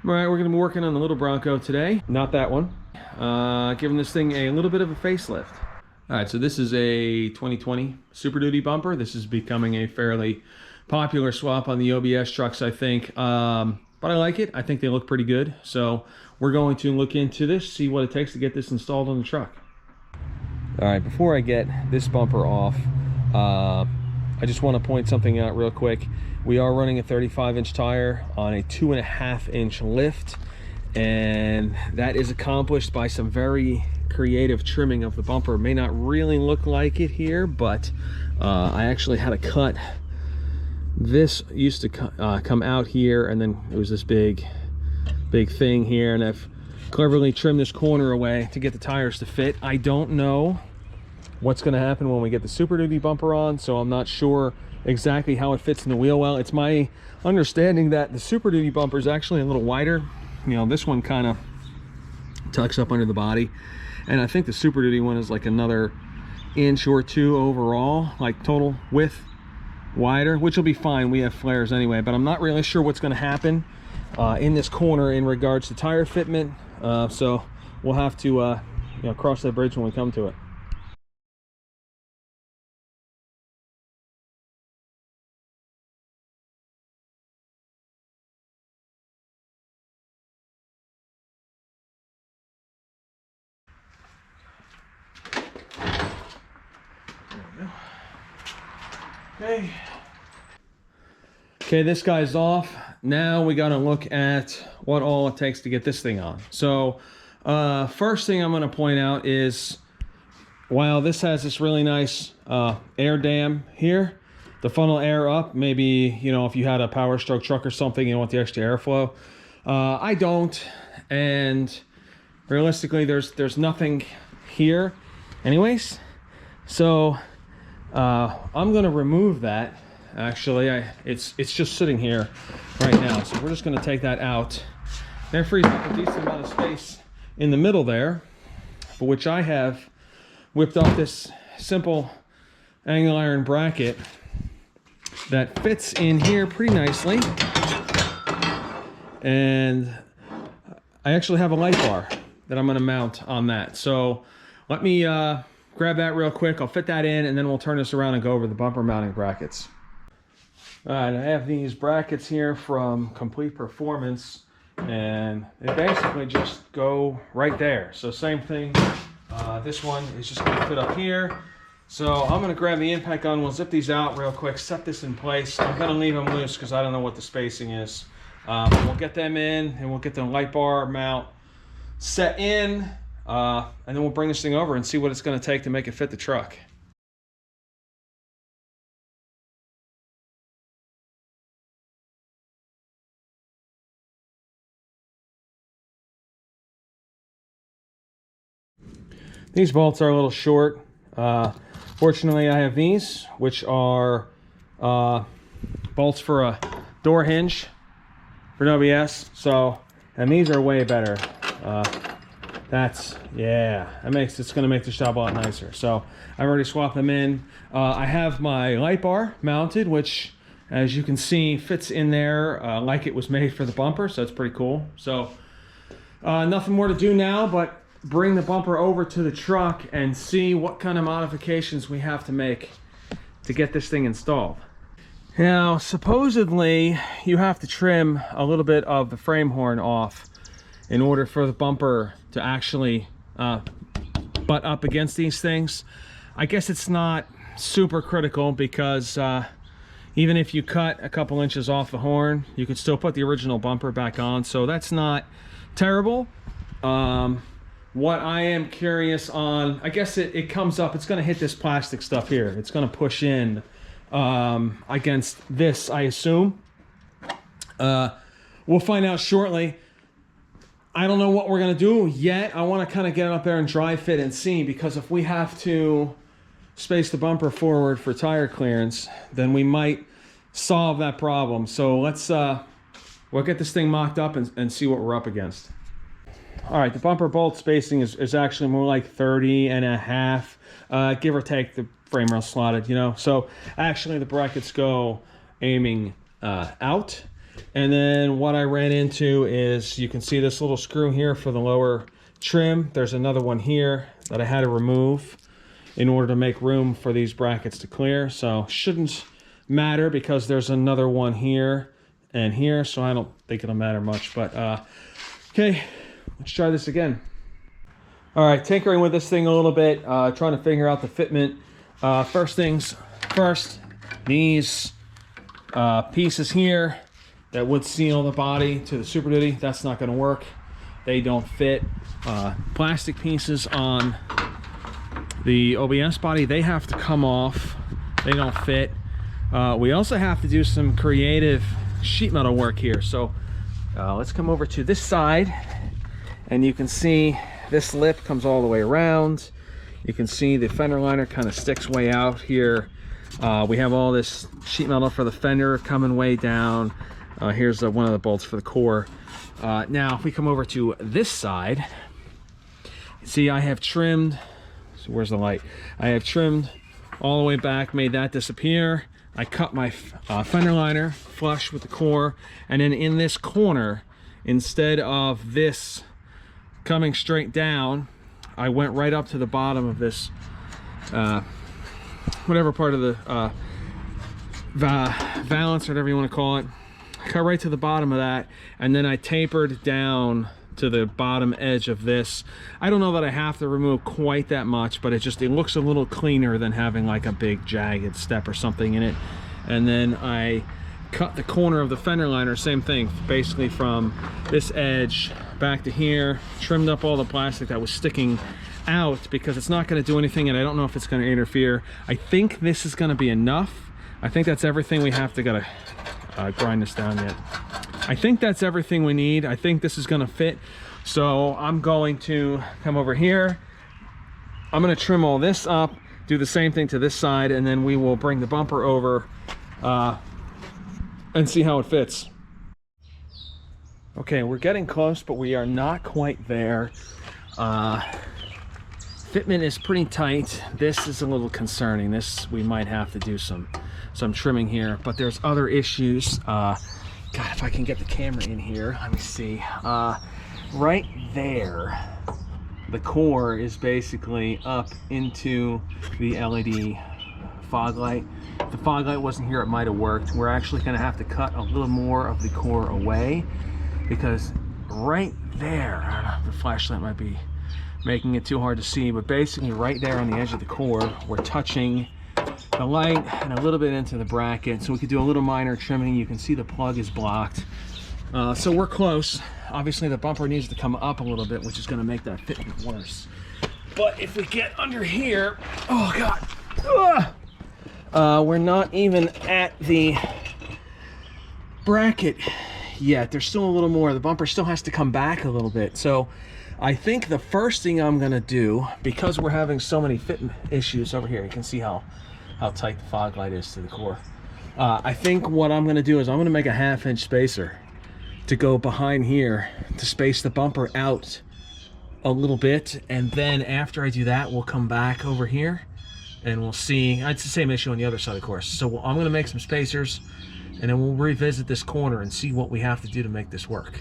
All right, we're going to be working on the little Bronco today. Not that one. Giving this thing a little bit of a facelift. All right, so this is a 2020 Super Duty bumper. This is becoming a fairly popular swap on the OBS trucks, I think. But I like it. I think they look pretty good. So we're going to look into this, see what it takes to get this installed on the truck. All right, before I get this bumper off, I just want to point something out real quick. We are running a 35-inch tire on a 2.5-inch lift, and that is accomplished by some very creative trimming of the bumper. It may not really look like it here, but I actually had to cut. This used to come out here, and then it was this big thing here, and I've cleverly trimmed this corner away to get the tires to fit. I don't know what's going to happen when we get the Super Duty bumper on, so I'm not sure exactly how it fits in the wheel well. It's my understanding that the Super Duty bumper is actually a little wider. You know, this one kind of tucks up under the body, and I think the Super Duty one is like another inch or two overall, like total width wider, which will be fine. We have flares anyway, but I'm not really sure what's going to happen in this corner in regards to tire fitment, so we'll have to you know, cross that bridge when we come to it. Okay, this guy's off. Now we got to look at what all it takes to get this thing on. So first thing I'm going to point out is, while this has this really nice air dam here to funnel air up, maybe, you know, if you had a Power Stroke truck or something, you want the extra airflow. I don't, and realistically there's nothing here anyways, so I'm gonna remove that. Actually, it's just sitting here right now, so we're just gonna take that out. That frees up a decent amount of space in the middle there, for which I have whipped up this simple angle iron bracket that fits in here pretty nicely, and I actually have a light bar that I'm going to mount on that. So let me grab that real quick. I'll fit that in, and then we'll turn this around and go over the bumper mounting brackets. All right, I have these brackets here from Complete Performance, and they basically just go right there. So same thing. This one is just going to fit up here. So I'm going to grab the impact gun. We'll zip these out real quick, set this in place. I'm going to leave them loose because I don't know what the spacing is. We'll get them in, and we'll get the light bar mount set in, and then we'll bring this thing over and see what it's going to take to make it fit the truck. These bolts are a little short. Fortunately, I have these, which are bolts for a door hinge for an OBS. So, and these are way better. It's going to make the job a lot nicer. So I've already swapped them in. I have my light bar mounted, which, as you can see, fits in there like it was made for the bumper. So it's pretty cool. So nothing more to do now, but bring the bumper over to the truck and see what kind of modifications we have to make to get this thing installed. Now, supposedly you have to trim a little bit of the frame horn off in order for the bumper to actually butt up against these things. I guess it's not super critical because even if you cut a couple inches off the horn, you could still put the original bumper back on, so that's not terrible. What I am curious on, I guess it comes up, it's going to hit this plastic stuff here. It's going to push in against this, I assume. We'll find out shortly. I don't know what we're going to do yet. I want to kind of get it up there and dry fit and see, because if we have to space the bumper forward for tire clearance, then we might solve that problem. So let's we'll get this thing mocked up and see what we're up against. All right, the bumper bolt spacing is actually more like 30.5, give or take the frame rail slotted, you know. So actually the brackets go aiming out, And then what I ran into is, you can see this little screw here for the lower trim. There's another one here that I had to remove in order to make room for these brackets to clear. So shouldn't matter because there's another one here and here, so I don't think it'll matter much. But okay, let's try this again. All right, tinkering with this thing a little bit, trying to figure out the fitment. First things first, these pieces here that would seal the body to the Super Duty, that's not going to work. They don't fit. Plastic pieces on the OBS body, they have to come off. They don't fit. We also have to do some creative sheet metal work here. So let's come over to this side, and you can see this lip comes all the way around. You can see the fender liner kind of sticks way out here. We have all this sheet metal for the fender coming way down. Here's one of the bolts for the core. Now, if we come over to this side, see I have trimmed, so where's the light? I have trimmed all the way back, made that disappear. I cut my fender liner flush with the core, and then in this corner, instead of this coming straight down, I went right up to the bottom of this, whatever part of the valance, or whatever you want to call it. Cut right to the bottom of that, and then I tapered down to the bottom edge of this. I don't know that I have to remove quite that much, but it looks a little cleaner than having like a big jagged step or something in it. And then I cut the corner of the fender liner, same thing, basically from this edge back to here, trimmed up all the plastic that was sticking out because it's not going to do anything, and I don't know if it's going to interfere. I think this is going to be enough. I think that's everything we have to grind this down yet. I think that's everything we need. I think this is going to fit. So I'm going to come over here. I'm going to trim all this up, do the same thing to this side, and then we will bring the bumper over and see how it fits. Okay, we're getting close, but we are not quite there. Fitment is pretty tight. This is a little concerning. This, we might have to do some trimming here, but there's other issues. God, if I can get the camera in here, let me see. Right there, the core is basically up into the LED fog light. If the fog light wasn't here, it might have worked. We're actually going to have to cut a little more of the core away, because right there, I don't know, the flashlight might be making it too hard to see, but basically right there on the edge of the core, we're touching the light and a little bit into the bracket, so we could do a little minor trimming. You can see the plug is blocked, so we're close. Obviously the bumper needs to come up a little bit, which is going to make that fitment worse. But if we get under here, oh god, we're not even at the bracket yet. There's still a little more. The bumper still has to come back a little bit. So I think the first thing I'm going to do, because we're having so many fitment issues over here, you can see how tight the fog light is to the core. I think what I'm going to do is I'm going to make a 1/2 inch spacer to go behind here to space the bumper out a little bit, and then after I do that, we'll come back over here and we'll see. It's the same issue on the other side, of course. So I'm going to make some spacers, and then we'll revisit this corner and see what we have to do to make this work.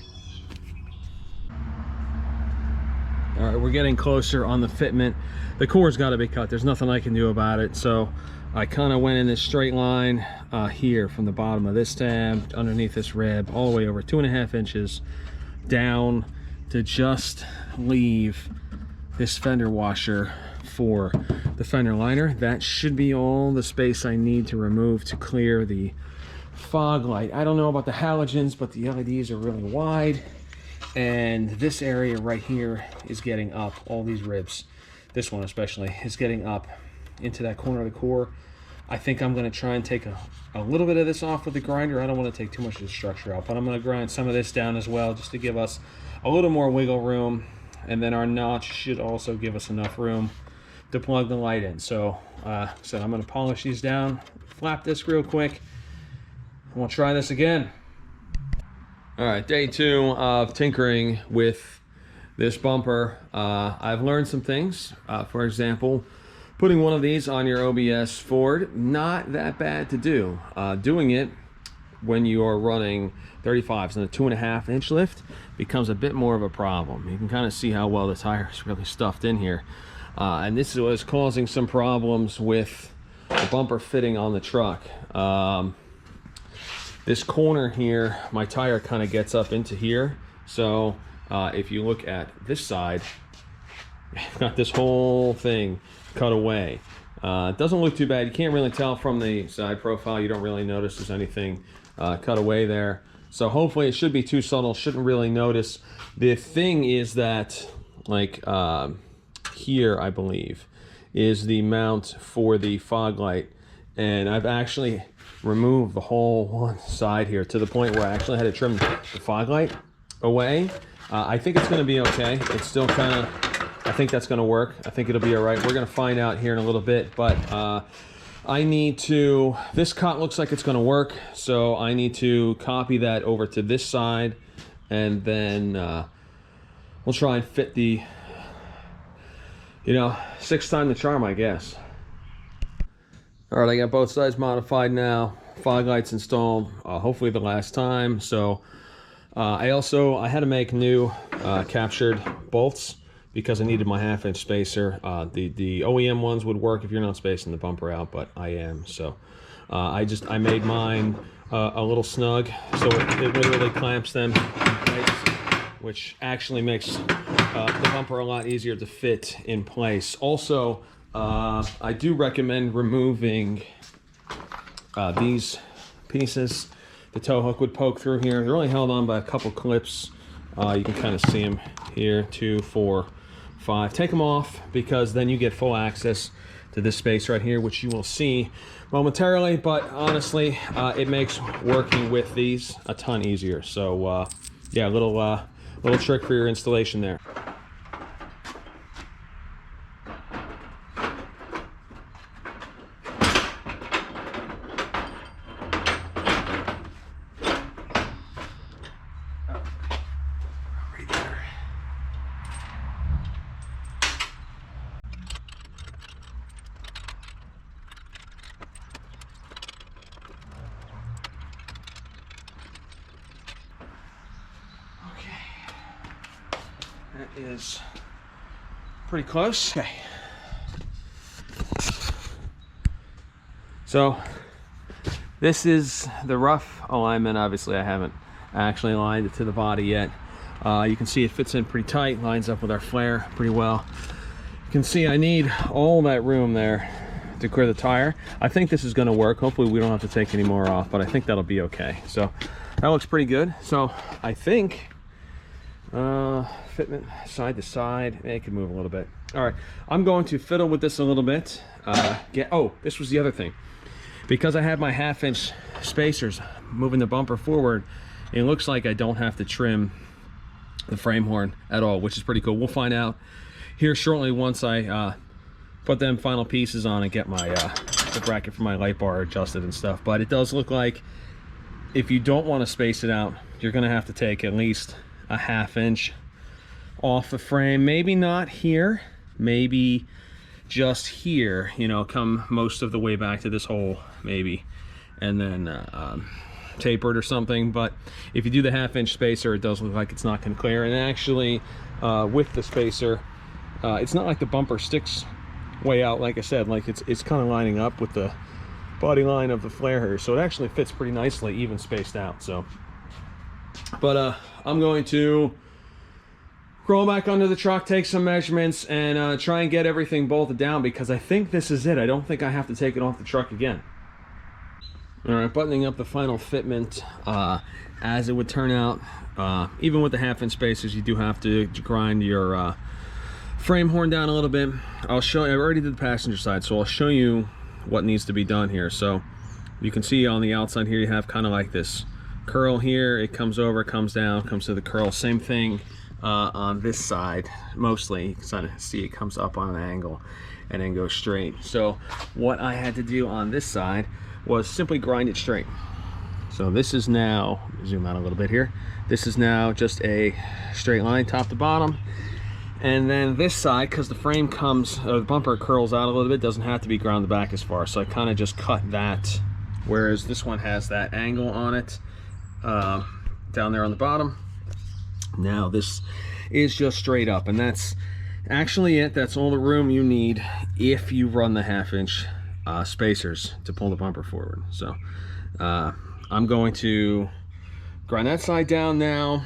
All right, we're getting closer on the fitment. The core's got to be cut. There's nothing I can do about it. So I kind of went in this straight line here from the bottom of this tab, underneath this rib, all the way over 2.5 inches down to just leave this fender washer for the fender liner. That should be all the space I need to remove to clear the fog light. I don't know about the halogens, but the LEDs are really wide. And this area right here is getting up, all these ribs, this one especially, is getting up into that corner of the core. I think I'm going to try and take a little bit of this off with the grinder. I don't want to take too much of the structure out, but I'm going to grind some of this down as well, just to give us a little more wiggle room. And then our notch should also give us enough room to plug the light in. So, so I'm going to polish these down, flap this real quick, and we'll try this again. All right, day 2 of tinkering with this bumper. I've learned some things. For example, putting one of these on your OBS Ford, not that bad to do. Doing it when you are running 35s, and the 2.5-inch lift becomes a bit more of a problem. You can kind of see how well the tire is really stuffed in here, and this was causing some problems with the bumper fitting on the truck. This corner here, my tire kind of gets up into here, so if you look at this side, I've got this whole thing cut away. It doesn't look too bad. You can't really tell from the side profile. You don't really notice there's anything cut away there. So hopefully it should be too subtle. Shouldn't really notice. The thing is that, like here, I believe, is the mount for the fog light. And I've actually removed the whole one side here to the point where I actually had to trim the fog light away. I think it's going to be okay. It's still kind of, I think that's going to work. I think it'll be all right. We're going to find out here in a little bit, but I need to, this cut looks like it's going to work, so I need to copy that over to this side, and then we'll try and fit the, you know, 6th time the charm, I guess. All right, I got both sides modified now. Fog lights installed, hopefully the last time. So I had to make new captured bolts because I needed my 1/2-inch spacer. The OEM ones would work if you're not spacing the bumper out, but I am. So I made mine a little snug, so it literally clamps them, which actually makes the bumper a lot easier to fit in place. Also, I do recommend removing these pieces. The tow hook would poke through here. They're only held on by a couple clips. You can kind of see them here, 2, 4, 5. Take them off, because then you get full access to this space right here, which you will see momentarily. But honestly, it makes working with these a ton easier. So yeah, little trick for your installation there. That is pretty close. Okay. So this is the rough alignment. Obviously, I haven't actually aligned it to the body yet. You can see it fits in pretty tight, lines up with our flare pretty well. You can see I need all that room there to clear the tire. I think this is going to work. Hopefully we don't have to take any more off, but I think that'll be okay. So that looks pretty good. So I think fitment side to side, it can move a little bit. All right, I'm going to fiddle with this a little bit. Oh, this was the other thing. Because I have my 1/2-inch spacers moving the bumper forward, it looks like I don't have to trim the frame horn at all, which is pretty cool. We'll find out here shortly once I put them final pieces on and get my the bracket for my light bar adjusted and stuff. But it does look like if you don't want to space it out, you're going to have to take at least a 1/2 inch off the frame. Maybe not here, maybe just here, you know, come most of the way back to this hole maybe, and then taper it or something. But if you do the 1/2 inch spacer, it does look like it's not going to clear. And actually with the spacer, it's not like the bumper sticks way out. Like I said, like it's kind of lining up with the body line of the flare here, so it actually fits pretty nicely even spaced out. So but I'm going to crawl back under the truck, take some measurements, and try and get everything bolted down, because I think this is it. I don't think I have to take it off the truck again. All right, buttoning up the final fitment. As it would turn out, even with the 1/2 inch spacers, you do have to grind your frame horn down a little bit. I'll show you. I already did the passenger side, so I'll show you what needs to be done here. So you can see on the outside here, you have kind of like this curl here. It comes over, comes down, comes to the curl. Same thing on this side. Mostly you can kind of see it comes up on an angle and then goes straight. So what I had to do on this side was simply grind it straight. So this is now, zoom out a little bit here, this is now just a straight line top to bottom. And then this side, because the frame comes, the bumper curls out a little bit, doesn't have to be ground back as far, so I kind of just cut that whereas this one has that angle on it down there on the bottom. Now this is just straight up, and that's actually it. That's all the room you need if you run the 1/2-inch spacers to pull the bumper forward. So I'm going to grind that side down now.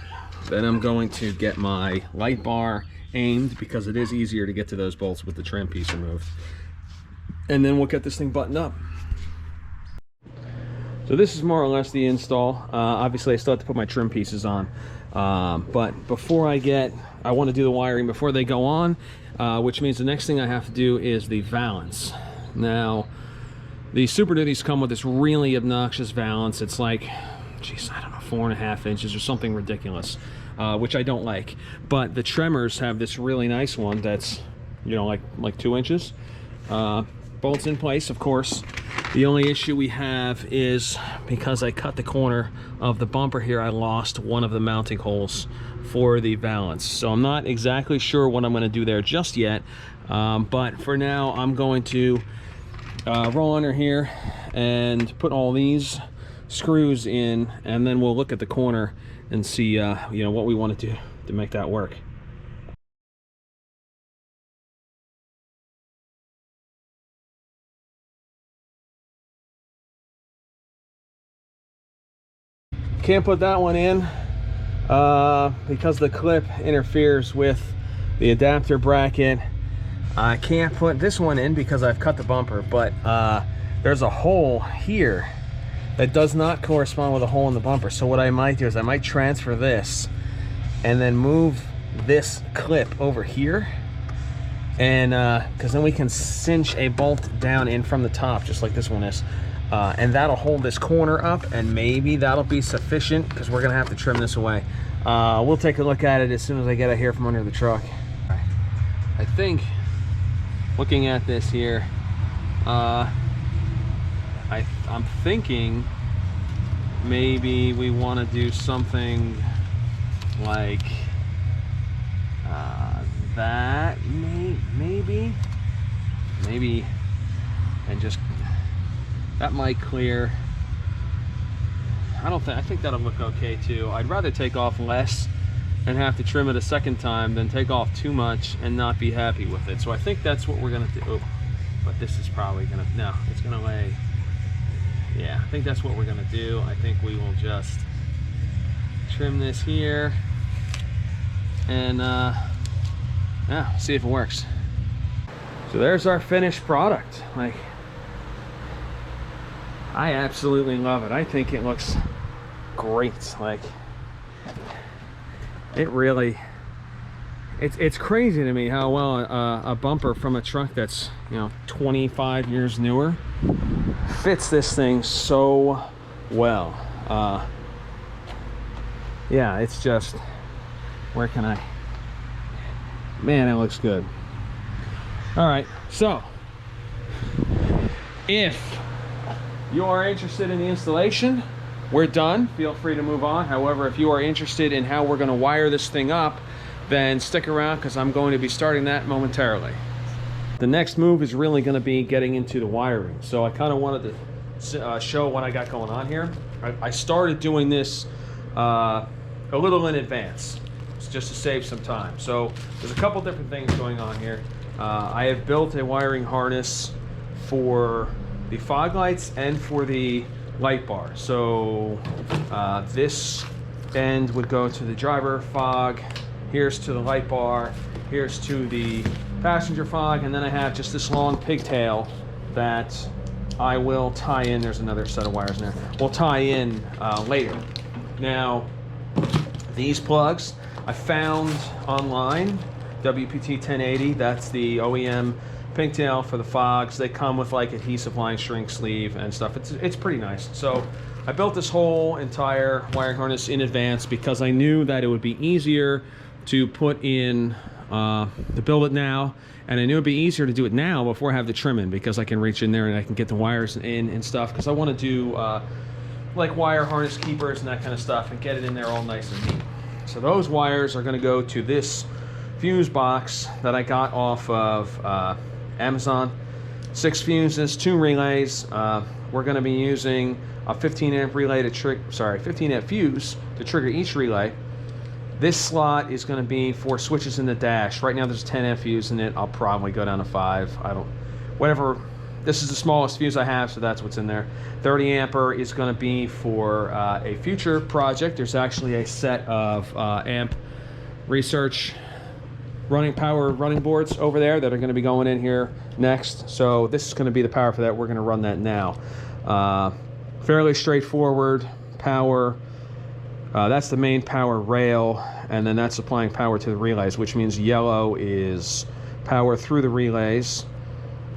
Then I'm going to get my light bar aimed, because it is easier to get to those bolts with the trim piece removed. And then we'll get this thing buttoned up. So this is more or less the install. Obviously I still have to put my trim pieces on. But before I want to do the wiring before they go on, which means the next thing I have to do is the valance. Now, the Super Duties come with this really obnoxious valance. It's like, geez, I don't know, 4.5 inches or something ridiculous, which I don't like. But the Tremors have this really nice one that's, you know, like 2 inches. Bolts in place, of course. The only issue we have is, because I cut the corner of the bumper here, I lost one of the mounting holes for the valance. So I'm not exactly sure what I'm going to do there just yet. But for now, I'm going to roll under here and put all these screws in, and then we'll look at the corner and see you know, what we want to do to make that work. Can't put that one in because the clip interferes with the adapter bracket. I can't put this one in because I've cut the bumper, but there's a hole here that does not correspond with a hole in the bumper. So what I might do is I might transfer this and then move this clip over here, and because then we can cinch a bolt down in from the top, just like this one is. And that'll hold this corner up, and maybe that'll be sufficient, because we're gonna have to trim this away. We'll take a look at it as soon as I get it here from under the truck. I think, looking at this here, I'm thinking maybe we want to do something like that, maybe, and just, that might clear. I think that'll look okay too. I'd rather take off less and have to trim it a second time than take off too much and not be happy with it. So I think that's what we're gonna do. Oh, but this is probably gonna, no, it's gonna lay. Yeah, I think that's what we're gonna do. I think we will just trim this here and yeah, see if it works. So there's our finished product. Like, I absolutely love it. I think it looks great. Like, it really, it's crazy to me how well a bumper from a truck that's, you know, 25 years newer fits this thing so well. Yeah, it's just, where can I, man, it looks good. All right, so if you are interested in the installation, we're done. Feel free to move on. However, if you are interested in how we're going to wire this thing up, then stick around, because I'm going to be starting that momentarily. The next move is really going to be getting into the wiring. So I kind of wanted to show what I got going on here. I started doing this a little in advance, just to save some time. So there's a couple different things going on here. I have built a wiring harness for the fog lights and for the light bar. So this end would go to the driver fog, here's to the light bar, here's to the passenger fog, and then I have just this long pigtail that I will tie in. There's another set of wires in there. We'll tie in later. Now, these plugs I found online, WPT 1080, that's the OEM pigtail for the fogs. They come with like adhesive line shrink sleeve and stuff. It's pretty nice. So I built this whole entire wiring harness in advance because I knew that it would be easier to put in, to build it now, and I knew it'd be easier to do it now before I have the trim in, because I can reach in there and I can get the wires in and stuff, because I want to do like wire harness keepers and that kind of stuff and get it in there all nice and neat. So those wires are going to go to this fuse box that I got off of Amazon. 6 fuses, 2 relays, we're going to be using a 15 amp relay to 15 amp fuse to trigger each relay. This slot is going to be for switches in the dash. Right now there's a 10 amp fuse in it. I'll probably go down to 5. Whatever. This is the smallest fuse I have, so that's what's in there. 30 amper is going to be for a future project. There's actually a set of amp research power running boards over there that are going to be going in here next. So this is going to be the power for that. We're going to run that now. Fairly straightforward power. That's the main power rail, and then that's supplying power to the relays, which means yellow is power through the relays,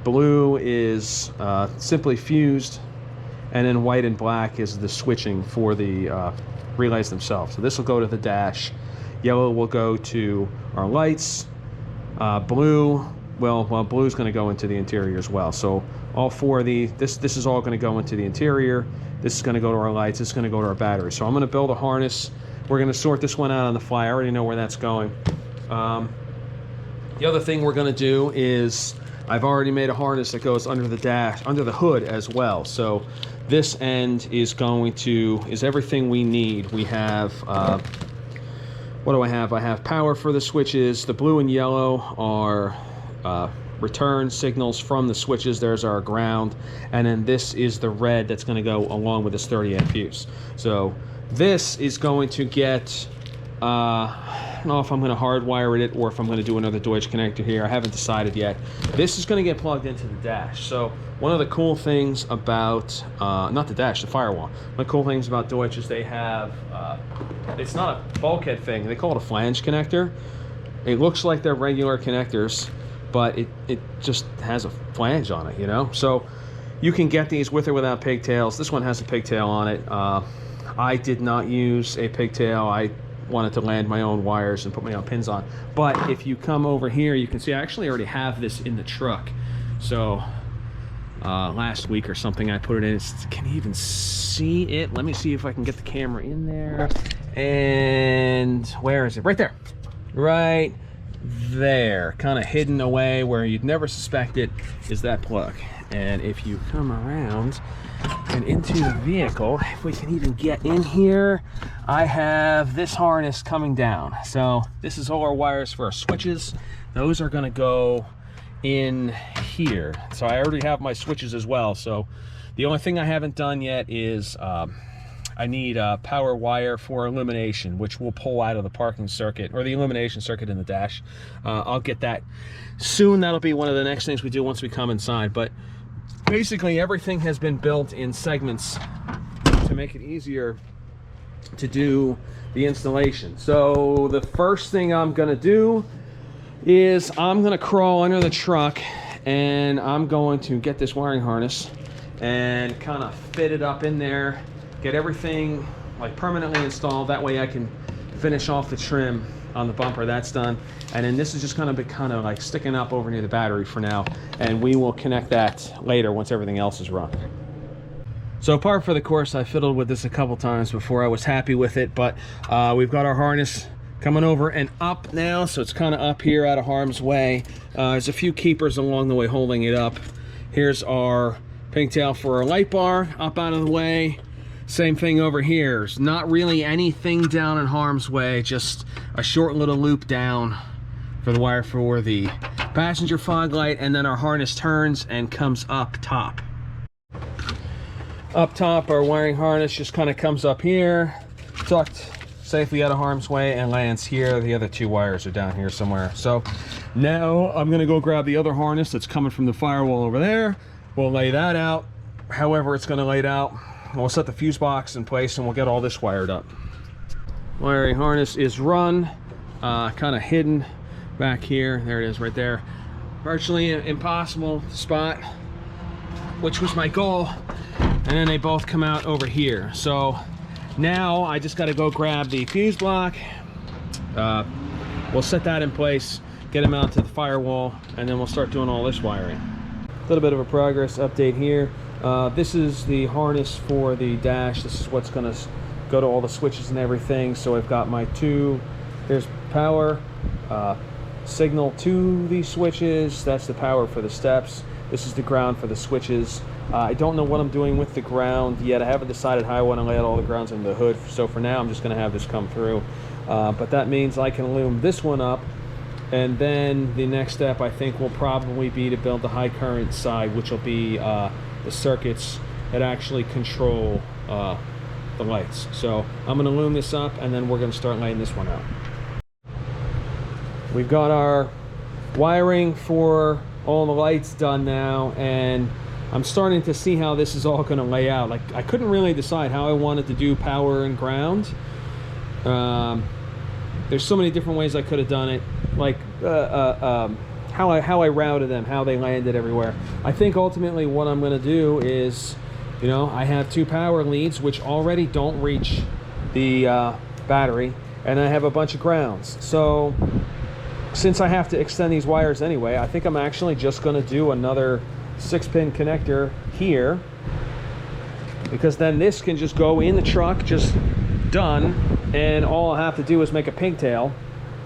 blue is simply fused, and then white and black is the switching for the relays themselves. So this will go to the dash, yellow will go to our lights, blue, blue is going to go into the interior as well. So all four of this is all going to go into the interior. This is going to go to our lights. This is going to go to our battery. So I'm going to build a harness. We're going to sort this one out on the fly. I already know where that's going. The other thing we're going to do is I've already made a harness that goes under the dash, under the hood as well. So this end is everything we need. We have, what do I have? I have power for the switches. The blue and yellow are return signals from the switches. There's our ground, and then this is the red that's going to go along with this 30 amp fuse. So this is going to get I don't know if I'm going to hardwire it or if I'm going to do another Deutsch connector here. I haven't decided yet. This is going to get plugged into the dash. So one of the cool things about not the dash, the firewall, one of the cool things about Deutsch is they have it's not a bulkhead thing, they call it a flange connector. It looks like they're regular connectors, but it just has a flange on it, you know? So you can get these with or without pigtails. This one has a pigtail on it. I did not use a pigtail. I wanted to land my own wires and put my own pins on. But if you come over here, you can see I actually already have this in the truck. So last week or something I put it in. Can you even see it? Let me see if I can get the camera in there. And where is it? Right there. Right there, kind of hidden away where you'd never suspect it, is that plug. And if you come around and into the vehicle, if we can even get in here, I have this harness coming down. So this is all our wires for our switches. Those are going to go in here. So I already have my switches as well. So the only thing I haven't done yet is I need a power wire for illumination, which we'll pull out of the parking circuit, or the illumination circuit in the dash. I'll get that soon. That'll be one of the next things we do once we come inside. But basically everything has been built in segments to make it easier to do the installation. So the first thing I'm gonna do is I'm gonna crawl under the truck and I'm going to get this wiring harness and kind of fit it up in there, get everything like permanently installed. That way I can finish off the trim on the bumper. That's done. And then this is just going to be kind of like sticking up over near the battery for now, and we will connect that later once everything else is run. So par for the course, I fiddled with this a couple times before I was happy with it, but we've got our harness coming over and up now, so it's kind of up here out of harm's way. There's a few keepers along the way holding it up. Here's our pigtail for our light bar up out of the way. Same thing over here. There's not really anything down in harm's way, just a short little loop down for the wire for the passenger fog light, and then our harness turns and comes up top. Up top, our wiring harness just kind of comes up here, tucked safely out of harm's way, and lands here. The other two wires are down here somewhere. So now I'm gonna go grab the other harness that's coming from the firewall over there. We'll lay that out however it's gonna lay it out. We'll set the fuse box in place and we'll get all this wired up. Wiring harness is run, kind of hidden back here. There it is right there. Virtually impossible to spot, which was my goal. And then they both come out over here. So now I just got to go grab the fuse block. We'll set that in place, get them out to the firewall, and then we'll start doing all this wiring. A little bit of a progress update here. This is the harness for the dash. This is what's going to go to all the switches and everything. So I've got my here's power, signal to these switches. That's the power for the steps. This is the ground for the switches. I don't know what I'm doing with the ground yet. I haven't decided how I want to lay out all the grounds in the hood. So for now, I'm just going to have this come through. But that means I can loom this one up. And then the next step, I think, will probably be to build the high current side, which will be the circuits that actually control the lights. So I'm going to loom this up, and then we're going to start laying this one out. We've got our wiring for all the lights done now, and I'm starting to see how this is all going to lay out. Like, I couldn't really decide how I wanted to do power and ground. There's so many different ways I could have done it, like how I routed them, how they landed everywhere. I think ultimately what I'm going to do is, you know, I have 2 power leads which already don't reach the battery, and I have a bunch of grounds. So since I have to extend these wires anyway, I think I'm actually just going to do another 6-pin connector here, because then this can just go in the truck, just done, and all I have to do is make a pigtail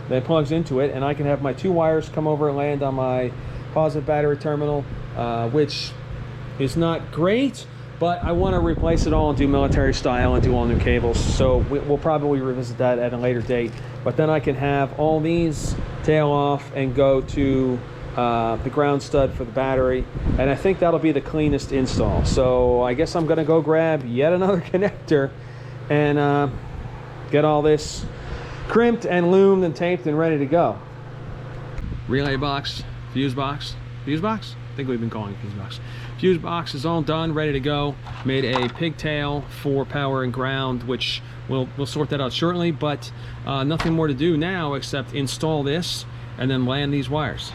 that plugs into it, and I can have my 2 wires come over and land on my positive battery terminal, which is not great, but I want to replace it all and do military style and do all new cables. So we'll probably revisit that at a later date, but then I can have all these tail off and go to the ground stud for the battery, and I think that'll be the cleanest install. So I guess I'm gonna go grab yet another connector and get all this crimped and loomed and taped and ready to go. Relay box, fuse box, I think we've been calling it fuse box. Fuse box is all done, ready to go. Made a pigtail for power and ground, which we'll sort that out shortly, but nothing more to do now except install this and then land these wires.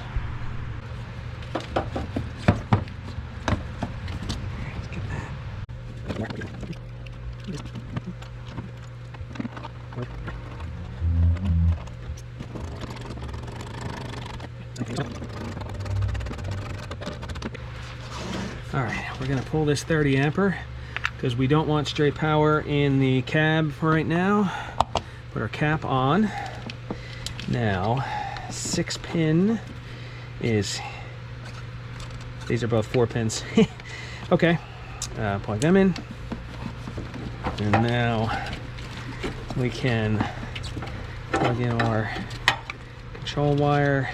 All right, we're gonna pull this 30 ampere because we don't want straight power in the cab right now. Put our cap on. Now, 6-pin is, these are both 4 pins. Okay, plug them in. And now we can plug in our control wire.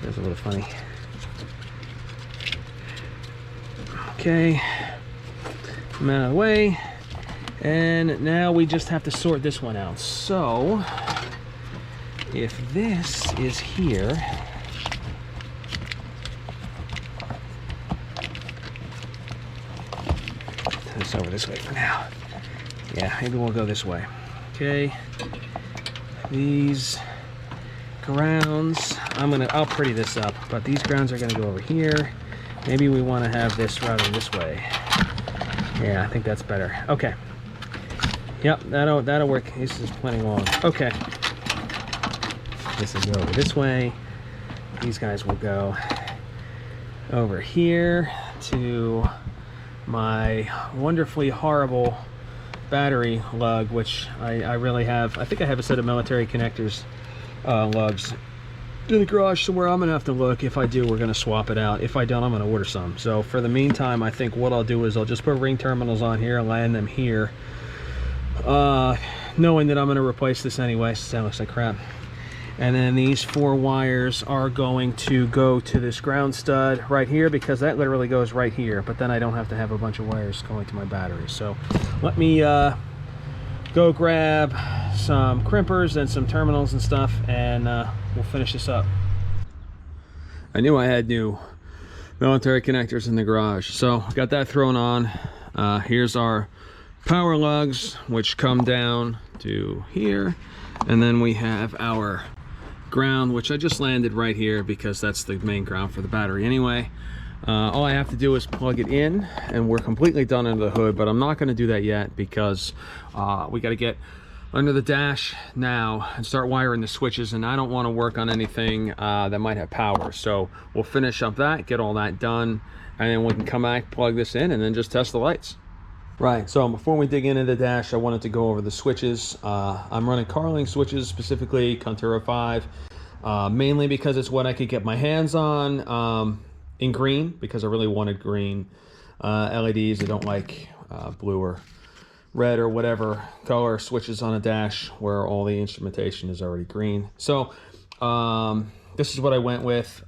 That's a little funny. Okay, come out of the way, and now we just have to sort this one out. So if this is here, turn this over this way for now. Yeah, maybe we'll go this way. Okay, these grounds, I'll pretty this up, but these grounds are gonna go over here. Maybe we want to have this routed this way. Yeah, I think that's better. Okay. Yep, that'll work. This is plenty long. Okay. This will go over this way. These guys will go over here to my wonderfully horrible battery lug, which I really have. I think I have a set of military connectors lugs in the garage somewhere. I'm gonna have to look. If I do, we're gonna swap it out. If I don't, I'm gonna order some. So for the meantime, I think what I'll do is I'll just put ring terminals on here, land them here, knowing that I'm gonna replace this anyway, so that looks like crap. And then these 4 wires are going to go to this ground stud right here, because that literally goes right here, but then I don't have to have a bunch of wires going to my battery. So let me go grab some crimpers and some terminals and stuff, and we'll finish this up. I knew I had new military connectors in the garage, so got that thrown on. Here's our power lugs, which come down to here, and then we have our ground, which I just landed right here because that's the main ground for the battery anyway. All I have to do is plug it in, and we're completely done under the hood, but I'm not going to do that yet because we got to get under the dash now and start wiring the switches, and I don't want to work on anything that might have power. So we'll finish up that, get all that done, and then we can come back, plug this in, and then just test the lights. Right, so before we dig into the dash, I wanted to go over the switches. I'm running Carling switches, specifically Contura 5. mainly because it's what I could get my hands on in green, because I really wanted green LEDs. I don't like blue or red or whatever color switches on a dash where all the instrumentation is already green. So this is what I went with.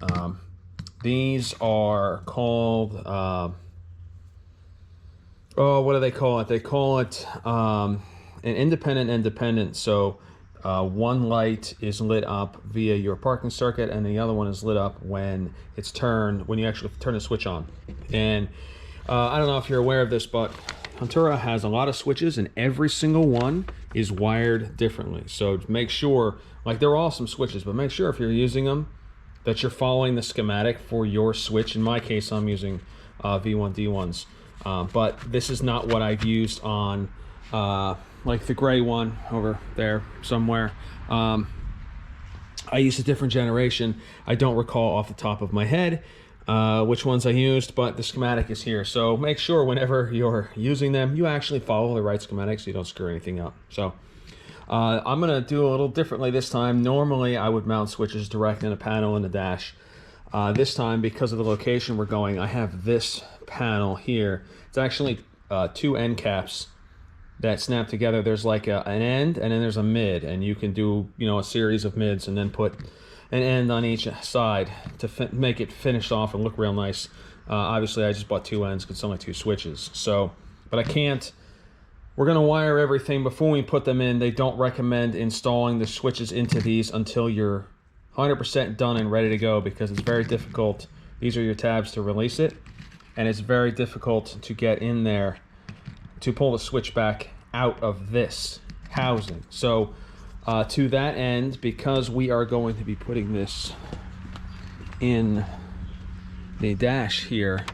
These are called, what do they call it? They call it an independent. So one light is lit up via your parking circuit, and the other one is lit up when it's turned, when you actually turn the switch on. And I don't know if you're aware of this, but Huntura has a lot of switches, and every single one is wired differently. So make sure, like, they're awesome switches, but make sure if you're using them that you're following the schematic for your switch. In my case, I'm using V1D1s, but this is not what I've used on like the gray one over there somewhere. I used a different generation. I don't recall off the top of my head which ones I used, but the schematic is here. So make sure whenever you're using them, you actually follow the right schematic so you don't screw anything up. So I'm gonna do a little differently this time. Normally I would mount switches direct in a panel in the dash. This time, because of the location we're going, I have this panel here. It's actually two end caps that snap together. There's like an end, and then there's a mid, and you can do, you know, a series of mids and then put an end on each side to make it finished off and look real nice. Obviously I just bought two ends because it's only two switches, so, but I can't, we're gonna wire everything before we put them in. They don't recommend installing the switches into these until you're 100% done and ready to go, because it's very difficult. These are your tabs to release it, and it's very difficult to get in there to pull the switch back out of this housing. So to that end, because we are going to be putting this in the dash here,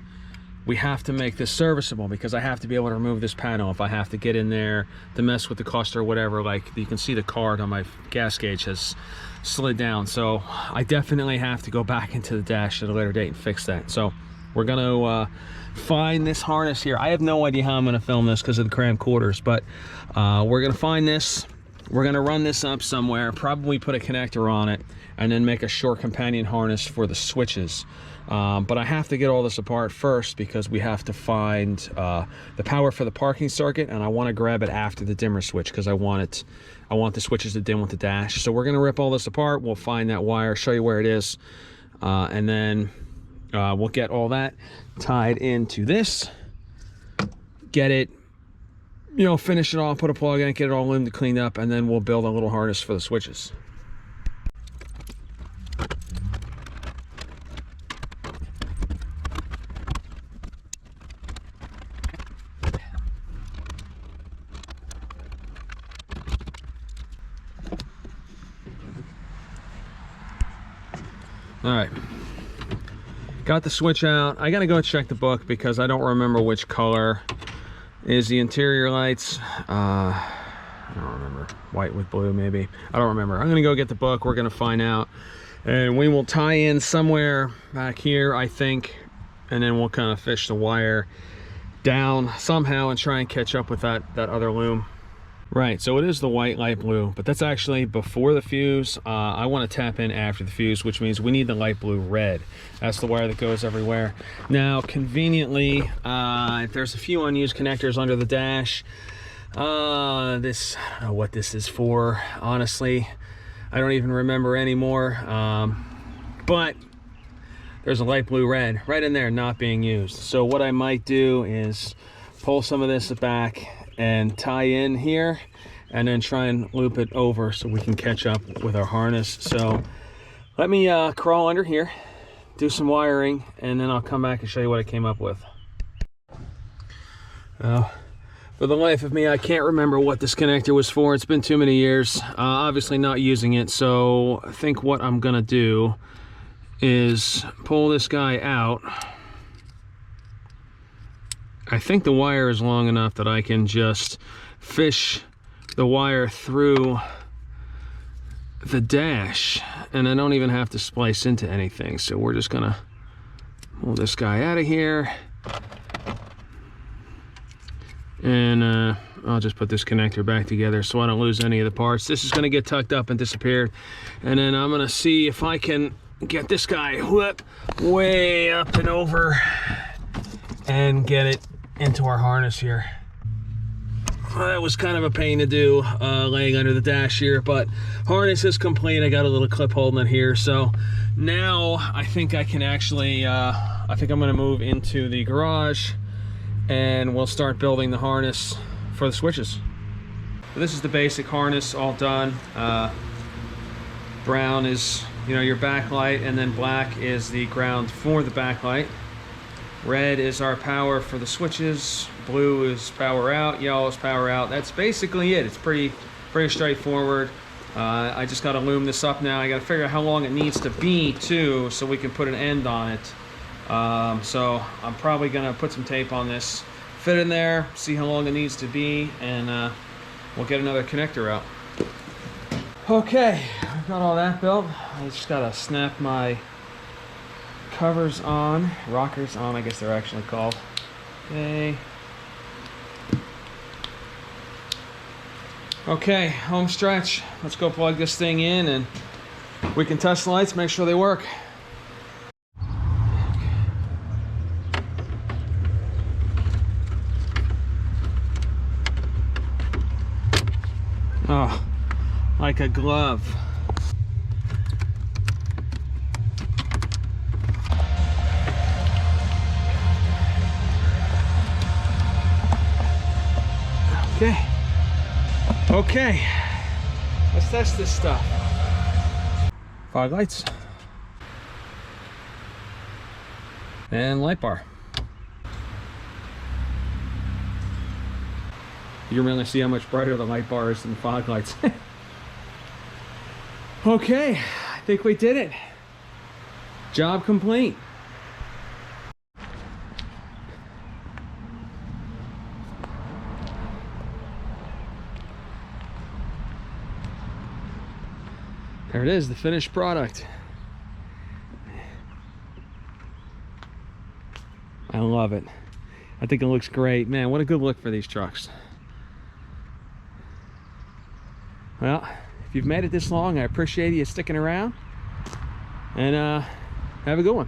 we have to make this serviceable, because I have to be able to remove this panel if I have to get in there to mess with the cluster or whatever. Like, you can see the card on my gas gauge has slid down, so I definitely have to go back into the dash at a later date and fix that. So we're gonna find this harness here. I have no idea how I'm gonna film this because of the cramped quarters, but we're gonna find this. We're gonna run this up somewhere, probably put a connector on it, and then make a short companion harness for the switches. But I have to get all this apart first, because we have to find the power for the parking circuit, and I want to grab it after the dimmer switch, because I want the switches to dim with the dash. So we're gonna rip all this apart. We'll find that wire, show you where it is, and then we'll get all that tied into this, get it, you know, finish it all, put a plug in it, get it all in to clean up, and then we'll build a little harness for the switches. All right, got the switch out. I gotta go check the book because I don't remember which color is the interior lights. I don't remember, white with blue maybe, I don't remember. I'm gonna go get the book, we're gonna find out, and we will tie in somewhere back here, I think, and then we'll kind of fish the wire down somehow and try and catch up with that other loom. Right, so it is the white light blue, but that's actually before the fuse. I want to tap in after the fuse, which means we need the light blue red. That's the wire that goes everywhere. Now, conveniently, there's a few unused connectors under the dash. This, I don't know what this is for, honestly. I don't even remember anymore. But there's a light blue red right in there not being used. So what I might do is pull some of this back and tie in here, and then try and loop it over so we can catch up with our harness. So let me crawl under here, do some wiring, and then I'll come back and show you what I came up with. For the life of me, I can't remember what this connector was for. It's been too many years, obviously not using it. So I think what I'm gonna do is pull this guy out. I think the wire is long enough that I can just fish the wire through the dash, and I don't even have to splice into anything. So we're just gonna pull this guy out of here, and I'll just put this connector back together so I don't lose any of the parts. This is going to get tucked up and disappeared. And then I'm going to see if I can get this guy way up and over and get it into our harness here. Well, that was kind of a pain to do, laying under the dash here, but harness is complete. I got a little clip holding it here. So now I think I can actually, I think I'm going to move into the garage and we'll start building the harness for the switches. So this is the basic harness all done. Brown is, you know, your backlight, and then black is the ground for the backlight. Red is our power for the switches. Blue is power out. Yellow is power out. That's basically it. It's pretty straightforward. I just got to loom this up now. I got to figure out how long it needs to be too, so we can put an end on it. So I'm probably gonna put some tape on this, fit in there, see how long it needs to be, and we'll get another connector out. Okay, I've got all that built. I just gotta snap my covers on, rockers on, I guess they're actually called. Okay. Okay, home stretch. Let's go plug this thing in and we can test the lights, make sure they work. Oh, like a glove. Okay. Okay. Let's test this stuff. Fog lights. And light bar. You can really see how much brighter the light bar is than the fog lights. Okay, I think we did it. Job complete. There it is, the finished product. I love it. I think it looks great. Man, what a good look for these trucks. Well, if you've made it this long, I appreciate you sticking around. And have a good one.